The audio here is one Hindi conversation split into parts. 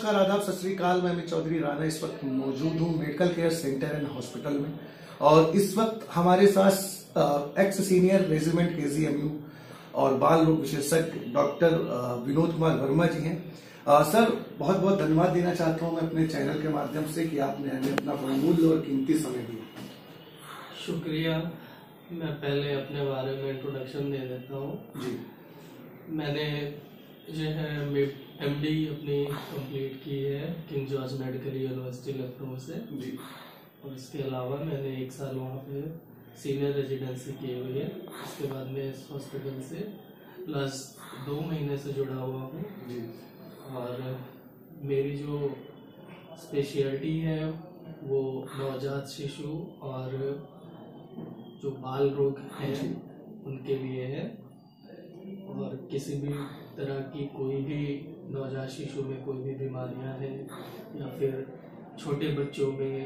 नमस्कार, आदाब, सत श्री अकाल। मैं अमित चौधरी राणा इस वक्त मौजूद हूँ medical care centre and hospital में, और इस वक्त हमारे साथ एक्स सीनियर रेजिमेंट केजीएमयू और बाल रोग विशेषज्ञ डॉक्टर विनोद कुमार वर्मा जी हैं। सर, बहुत बहुत धन्यवाद देना चाहता हूँ मैं अपने चैनल के माध्यम से कि आपने हमें अपना बहुमूल्य और कीमती समय दिया। शुक्रिया। मैं पहले अपने बारे में इंट्रोडक्शन दे देता हूँ जी। मैंने जो है MD अपनी कंप्लीट की है king George medical university Lucknow से जी। और इसके अलावा मैंने 1 साल वहाँ पे सीनियर रेजिडेंसी की हुई है। इसके बाद मैं इस हॉस्पिटल से लास्ट 2 महीने से जुड़ा हुआ हूँ जी। और मेरी जो स्पेशलिटी है वो नवजात शिशु और जो बाल रोग हैं उनके लिए है। और किसी भी तरह की कोई भी नवजात शिशु में कोई भी बीमारियां हैं या फिर छोटे बच्चों में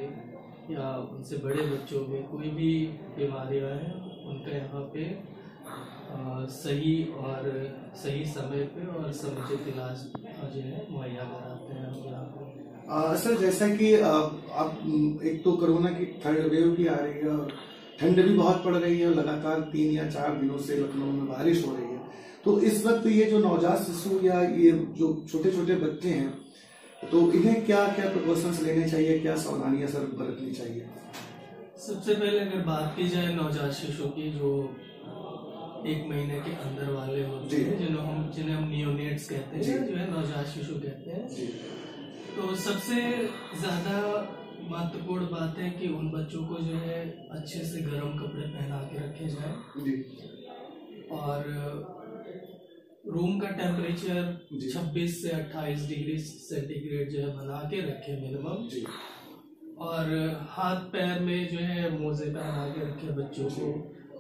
या उनसे बड़े बच्चों में कोई भी बीमारियां हैं, उनका यहाँ पे सही समय पे और समुचित इलाज जो है मुहैया कराते हैं हम यहाँ पे। सर, जैसा कि अब एक तो कोरोना की 3rd वेव भी आ रही है और ठंड भी बहुत पड़ रही है, लगातार 3 या 4 दिनों से लखनऊ में बारिश हो रही है, तो इस वक्त ये जो नवजात शिशु या ये जो छोटे छोटे बच्चे हैं, तो इन्हें क्या क्या प्रिकॉशंस लेने चाहिए, क्या सावधानियां सर बरतनी चाहिए? सबसे पहले अगर बात की जाए नवजात शिशु की, जो 1 महीने के अंदर वाले होते हैं जिन्हें हम नियोनेट्स कहते हैं, जो है नवजात शिशु कहते हैं, तो सबसे ज्यादा महत्वपूर्ण बात है कि उन बच्चों को जो है अच्छे से गर्म कपड़े पहना के रखे जाए और रूम का टेम्परेचर 26 से 28 डिग्री सेंटीग्रेड जो है बना के रखे मिनिमम। और हाथ पैर में जो है मोजे पहना के रखे बच्चों को,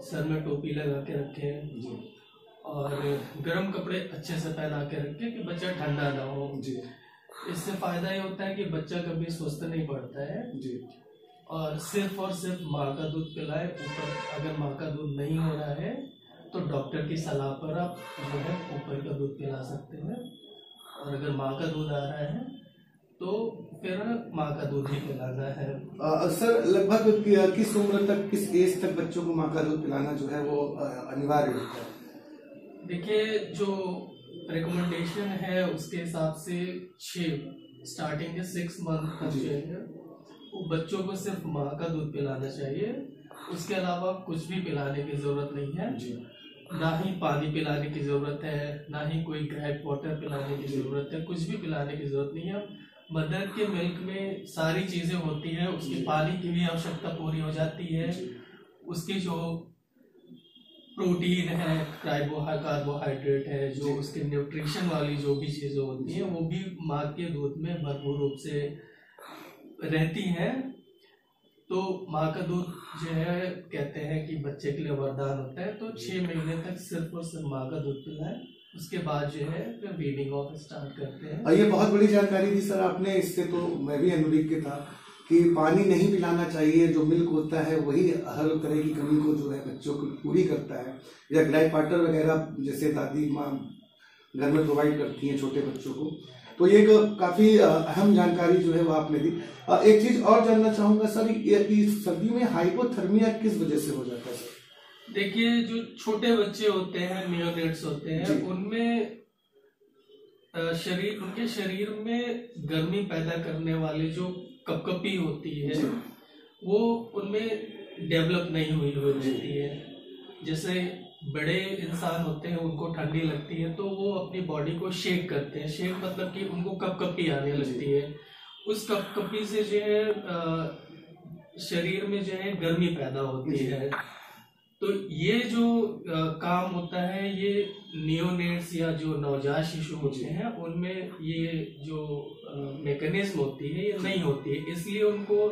सर में टोपी लगा के रखे और गर्म कपड़े अच्छे से पहना के रखे कि बच्चा ठंडा ना हो। इससे फायदा ये होता है कि बच्चा कभी सुस्त नहीं पड़ता है और सिर्फ माँ का दूध पिलाए। ऊपर अगर माँ का दूध नहीं हो रहा है तो डॉक्टर की सलाह पर आप जो है ऊपर का दूध पिला सकते हैं, और अगर माँ का दूध आ रहा है तो फिर माँ का दूध ही पिलाना है। सर, लगभग किस उम्र तक, किस एज तक बच्चों को माँ का दूध पिलाना जो है वो अनिवार्य होता है? देखिए, जो रिकमेंडेशन है उसके हिसाब से 6 स्टार्टिंग के 6 मंथ तक जो है वो बच्चों को सिर्फ माँ का दूध पिलाना चाहिए। उसके अलावा कुछ भी पिलाने की जरूरत नहीं है। ना ही पानी पिलाने की जरूरत है, ना ही कोई ग्रेप वाटर पिलाने की जरूरत है, कुछ भी पिलाने की जरूरत नहीं है। मदर के मिल्क में सारी चीजें होती है, उसकी पानी की भी आवश्यकता पूरी हो जाती है, उसकी जो प्रोटीन है, कार्बोहाइड्रेट है, जो उसके न्यूट्रिशन वाली जो भी चीजें होती हैं वो भी माँ के दूध में भरपूर रूप से रहती हैं। तो माँ का दूध जो है कहते हैं कि बच्चे के लिए वरदान होता है, तो 6 महीने तक सिर्फ और सिर्फ माँ का दूध पिलाएं। उसके बाद जो है फिर वीडिंग ऑफ स्टार्ट करते हैं। ये बहुत बड़ी जानकारी दी सर आपने, इससे तो मैं भी अनभिज्ञ था कि पानी नहीं पिलाना चाहिए। जो मिल्क होता है वही हर तरह की कमी को जो है बच्चों को पूरी करता है, या ग्रेप वाटर वगैरह जैसे दादी माँ घर में प्रोवाइड करती हैं छोटे बच्चों को। तो ये काफी अहम जानकारी जो है वो आपने दी। एक चीज और जानना चाहूंगा सर, कि सर्दी में हाइपोथर्मिया किस वजह से हो जाता है सर? देखिए, जो छोटे बच्चे होते हैं, नियोनेट्स होते हैं, उनमें उनके शरीर में गर्मी पैदा करने वाली जो कपकपी होती है वो उनमें डेवलप नहीं हुई होती है। जैसे बड़े इंसान होते हैं, उनको ठंडी लगती है तो वो अपनी बॉडी को शेक करते हैं। शेक मतलब कि उनको कपकपी आने लगती है। उस कपकपी से जो है शरीर में जो है गर्मी पैदा होती है। तो ये जो काम होता है, ये नियोनेट्स या जो नवजात शिशु होते हैं उनमें ये जो मैकेनिज्म होती है ये नहीं होती है। इसलिए उनको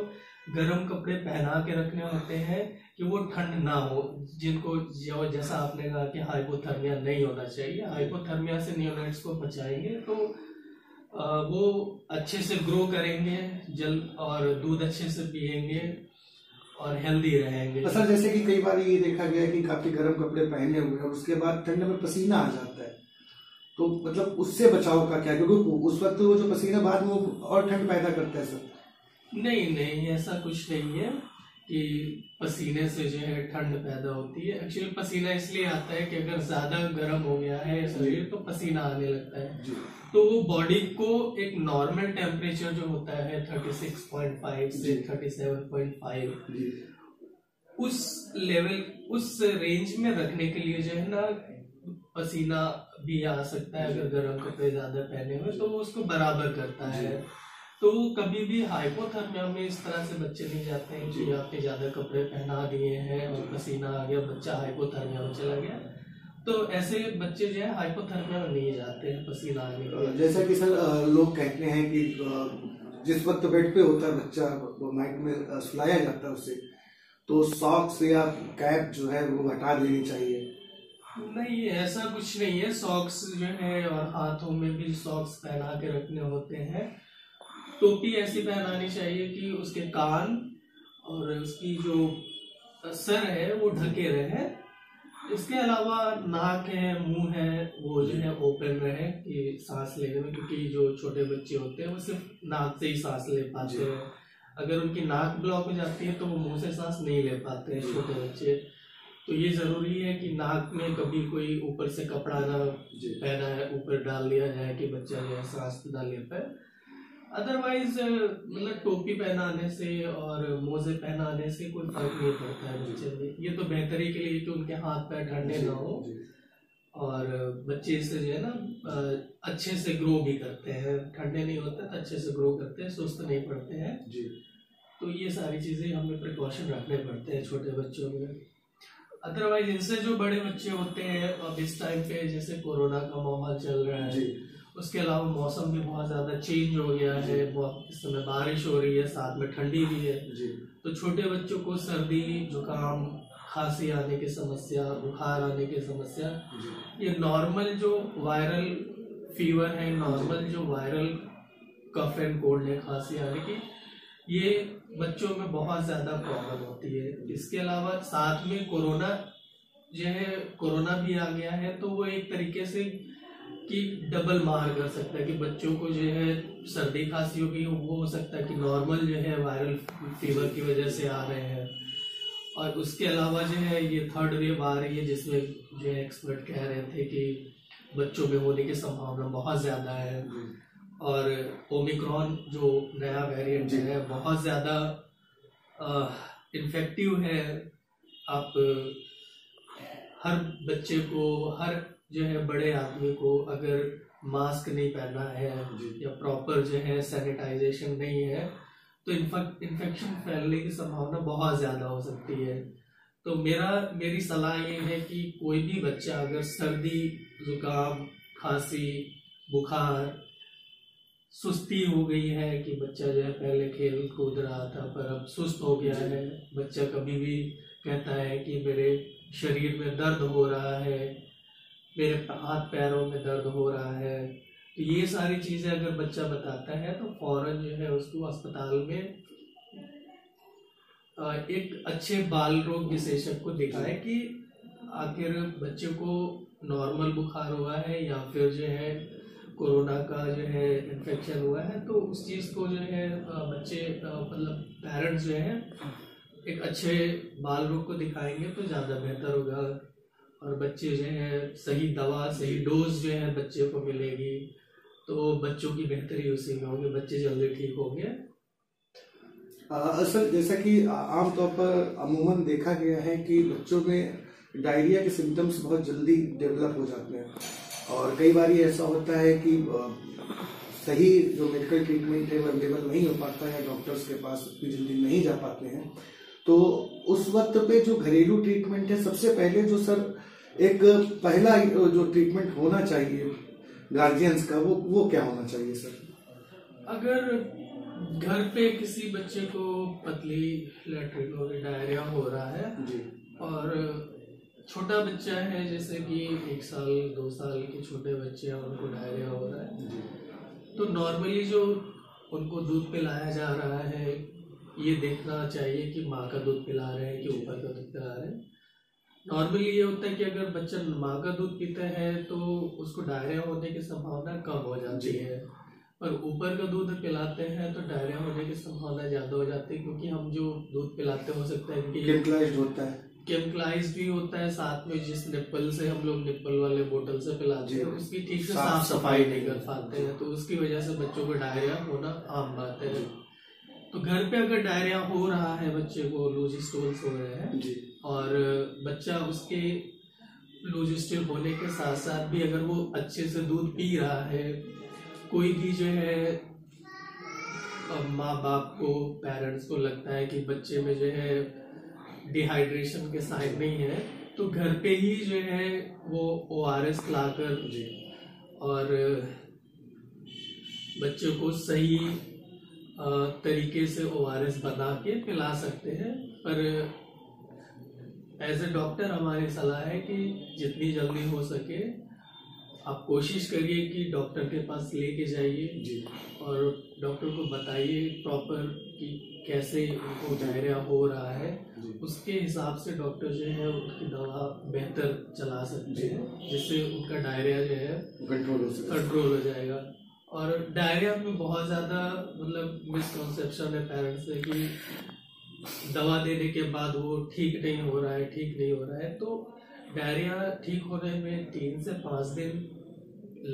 गर्म कपड़े पहना के रखने होते हैं कि वो ठंड ना हो। जिनको जैसा आपने कहा कि हाइपोथर्मिया नहीं होना चाहिए, हाइपोथर्मिया से नियोनेट्स को बचाएंगे तो वो अच्छे से ग्रो करेंगे और दूध अच्छे से पिएंगे और हेल्दी रहेंगे। सर, जैसे कि कई बार ये देखा गया कि काफी गर्म कपड़े पहने हुए और उसके बाद ठंड में पसीना आ जाता है, तो मतलब उससे बचाव का क्या, क्योंकि उस वक्त वो जो पसीना बाद में वो और ठंड पैदा करता है सर। नहीं, ऐसा कुछ नहीं है कि पसीने से जो है ठंड पैदा होती है। एक्चुअली पसीना इसलिए आता है कि अगर ज्यादा गर्म हो गया है शरीर तो पसीना आने लगता है। तो वो बॉडी को एक नॉर्मल टेम्परेचर जो होता है 36.5 से 37.5 उस लेवल, उस रेंज में रखने के लिए जो है ना पसीना भी आ सकता है अगर गर्म कपड़े ज्यादा पहने हुए, तो वो उसको बराबर करता है। तो कभी भी हाइपोथर्मिया में इस तरह से बच्चे नहीं जाते हैं कि आपने ज्यादा कपड़े पहना दिए हैं और पसीना आ गया, बच्चा हाइपोथर्मिया में चला गया। तो ऐसे बच्चे जो है हाइपोथर्मिया में नहीं जाते हैं पसीना आने के। जैसा कि सर लोग कहते हैं कि जिस वक्त बेड पे होता है बच्चा, वो नाइट में सुलाया जाता है उसे, तो सॉक्स या कैप जो है वो हटा देनी चाहिए। नहीं, ऐसा कुछ नहीं है। सॉक्स जो है और हाथों में भी सॉक्स पहना के रखने होते हैं। टोपी ऐसी पहनानी चाहिए कि उसके कान और उसकी जो सर है वो ढके रहे। इसके अलावा नाक है, मुंह है, वो जो है ओपन रहे कि सांस लेने में, क्योंकि जो छोटे बच्चे होते हैं वो सिर्फ नाक से ही सांस ले पाते हैं। अगर उनकी नाक ब्लॉक हो जाती है तो वो मुंह से सांस नहीं ले पाते हैं छोटे बच्चे। तो ये जरूरी है कि नाक में कभी कोई ऊपर से कपड़ा ना पहना है, ऊपर डाल दिया जाए कि बच्चा जो है सांस ना ले पाए। अदरवाइज मतलब टोपी पहनाने से और मोजे पहनाने से कोई फर्क नहीं पड़ता है बच्चे में। ये तो बेहतरी के लिए कि उनके हाथ पैर ठंडे ना हो और बच्चे इससे जो है ना अच्छे से ग्रो भी करते हैं। ठंडे नहीं होते तो अच्छे से ग्रो करते हैं, सुस्त नहीं पड़ते हैं। तो ये सारी चीजें हमें प्रिकॉशन रखने पड़ते हैं छोटे बच्चों में। अदरवाइज इनसे जो बड़े बच्चे होते हैं, अब इस टाइम पे जैसे कोरोना का माहौल चल रहा है, उसके अलावा मौसम भी बहुत ज्यादा चेंज हो गया है। इस समय बारिश हो रही है, साथ में ठंडी भी है। तो छोटे बच्चों को सर्दी, जुकाम, खांसी आने की समस्या, बुखार आने की समस्या, ये नॉर्मल जो वायरल फीवर है, नॉर्मल जो वायरल कफ एंड कोल्ड है, खांसी आने की, ये बच्चों में बहुत ज्यादा प्रॉब्लम होती है। इसके अलावा साथ में कोरोना जो है, कोरोना भी आ गया है, तो वो एक तरीके से कि डबल मार कर सकता है कि बच्चों को जो है सर्दी खांसी होगी, वो हो सकता है कि नॉर्मल जो है वायरल फीवर की वजह से आ रहे हैं। और उसके अलावा जो है ये थर्ड वेव आ रही है, जिसमें जो है एक्सपर्ट कह रहे थे कि बच्चों में होने की संभावना बहुत ज्यादा है। और ओमिक्रॉन जो नया वेरिएंट है बहुत ज्यादा इन्फेक्टिव है। आप हर बच्चे को, हर जो है बड़े आदमी को अगर मास्क नहीं पहना है या प्रॉपर जो है सैनिटाइजेशन नहीं है तो इन्फेक्शन फैलने की संभावना बहुत ज्यादा हो सकती है। तो मेरी सलाह ये है कि कोई भी बच्चा अगर सर्दी, जुकाम, खांसी, बुखार, सुस्ती हो गई है कि बच्चा जो है पहले खेल कूद रहा था पर अब सुस्त हो गया है, बच्चा कभी भी कहता है कि मेरे शरीर में दर्द हो रहा है, मेरे हाथ पैरों में दर्द हो रहा है, तो ये सारी चीजें अगर बच्चा बताता है तो फौरन जो है उसको अस्पताल में एक अच्छे बाल रोग विशेषज्ञ को दिखाए कि आखिर बच्चे को नॉर्मल बुखार हुआ है या फिर जो है कोरोना का जो है इन्फेक्शन हुआ है। तो उस चीज को जो है बच्चे मतलब पेरेंट्स जो है एक अच्छे बाल रोग को दिखाएंगे तो ज्यादा बेहतर होगा और बच्चे जो है सही दवा, सही डोज जो है बच्चे को मिलेगी तो बच्चों की बेहतरी उसी में होगी, बच्चे जल्दी ठीक होंगे। सर जैसा कि आमतौर पर अमूमन देखा गया है कि बच्चों में डायरिया के सिम्टम्स बहुत जल्दी डेवलप हो जाते हैं और कई बार ऐसा होता है कि सही जो मेडिकल ट्रीटमेंट है वो अवेलेबल नहीं हो पाता है, डॉक्टर्स के पास उतनी जल्दी नहीं जा पाते हैं। तो उस वक्त पे जो घरेलू ट्रीटमेंट है, सबसे पहले जो सर एक पहला जो ट्रीटमेंट होना चाहिए गार्जियंस का, वो क्या होना चाहिए सर? अगर घर पे किसी बच्चे को पतली लैट्रिन और डायरिया हो रहा है और छोटा बच्चा है, जैसे कि 1 साल 2 साल के छोटे बच्चे हैं, उनको डायरिया हो रहा है, तो नॉर्मली जो उनको दूध पिलाया जा रहा है ये देखना चाहिए कि माँ का दूध पिला रहे हैं कि ऊपर का दूध पिला रहे हैं। नॉर्मली ये होता है कि अगर बच्चा माँ का दूध पीता है तो उसको डायरिया होने की संभावना कम हो जाती है, और ऊपर का दूध पिलाते हैं तो डायरिया होने की संभावना ज्यादा हो जाती है, क्योंकि हम जो दूध पिलाते हो सकता है कि केमिकलाइज्ड होता है, केमिकलाइज भी होता है, साथ में जिस निप्पल से हम लोग निप्पल वाले बोतल से पिलाते हैं उसकी ठीक से साफ सफाई नहीं कर पाते हैं, तो उसकी वजह से बच्चों को डायरिया होना आम बात है। तो घर पे अगर डायरिया हो रहा है, बच्चे को लूज स्टूल्स हो रहे हैं जी, और बच्चा उसके लूज स्टूल होने के साथ साथ भी अगर वो अच्छे से दूध पी रहा है, कोई भी जो है माँ बाप को, पेरेंट्स को लगता है कि बच्चे में जो है डिहाइड्रेशन के साइन नहीं है, तो घर पे ही जो है वो ORS लाकर और बच्चे को सही तरीके से ORS बना के पिला सकते हैं। पर एज ए डॉक्टर हमारी सलाह है कि जितनी जल्दी हो सके आप कोशिश करिए कि डॉक्टर के पास लेके जाइए और डॉक्टर को बताइए प्रॉपर कि कैसे उनको डायरिया हो रहा है, उसके हिसाब से डॉक्टर जो है उनकी दवा बेहतर चला सकते हैं, जिससे उनका डायरिया जो है कंट्रोल हो जाएगा। और डायरिया में बहुत ज़्यादा मतलब मिसकॉन्सेप्शन है पेरेंट्स से कि दवा देने के बाद वो ठीक नहीं हो रहा है, तो डायरिया ठीक होने में 3 से 5 दिन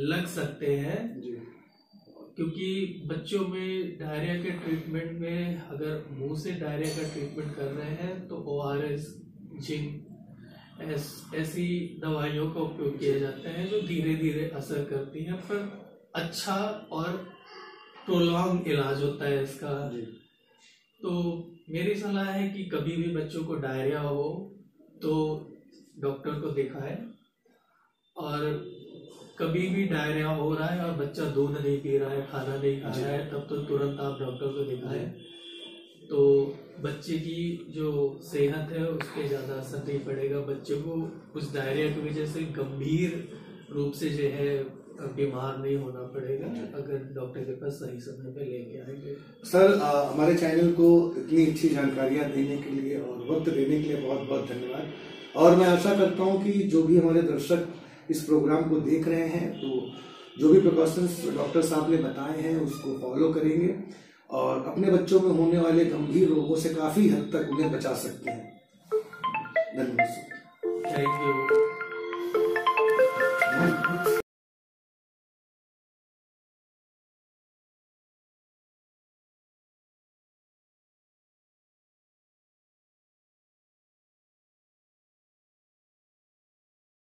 लग सकते हैं, क्योंकि बच्चों में डायरिया के ट्रीटमेंट में अगर मुंह से डायरिया का ट्रीटमेंट कर रहे हैं तो ORS, जिंक ऐसी दवाइयों का उपयोग किया जाता है जो धीरे धीरे असर करती है, पर अच्छा और प्रोलॉन्ग इलाज होता है इसका। तो मेरी सलाह है कि कभी भी बच्चों को डायरिया हो तो डॉक्टर को दिखाएं, और कभी भी डायरिया हो रहा है और बच्चा दूध नहीं पी रहा है, खाना नहीं खा रहा है, तब तो तुरंत आप डॉक्टर को दिखाएं, तो बच्चे की जो सेहत है उस पर ज़्यादा असर नहीं पड़ेगा, बच्चे को उस डायरिया की वजह से गंभीर रूप से जो है बीमार नहीं होना पड़ेगा अगर डॉक्टर के पास सही समय पे लेके आएंगे। सर, हमारे चैनल को इतनी अच्छी जानकारियां देने के लिए और वक्त देने के लिए बहुत बहुत धन्यवाद। और मैं आशा करता हूं कि जो भी हमारे दर्शक इस प्रोग्राम को देख रहे हैं तो जो भी प्रिकॉशंस डॉक्टर साहब ने बताए हैं उसको फॉलो करेंगे और अपने बच्चों में होने वाले गंभीर रोगों से काफी हद तक उन्हें बचा सकते हैं। धन्यवाद। Thank you.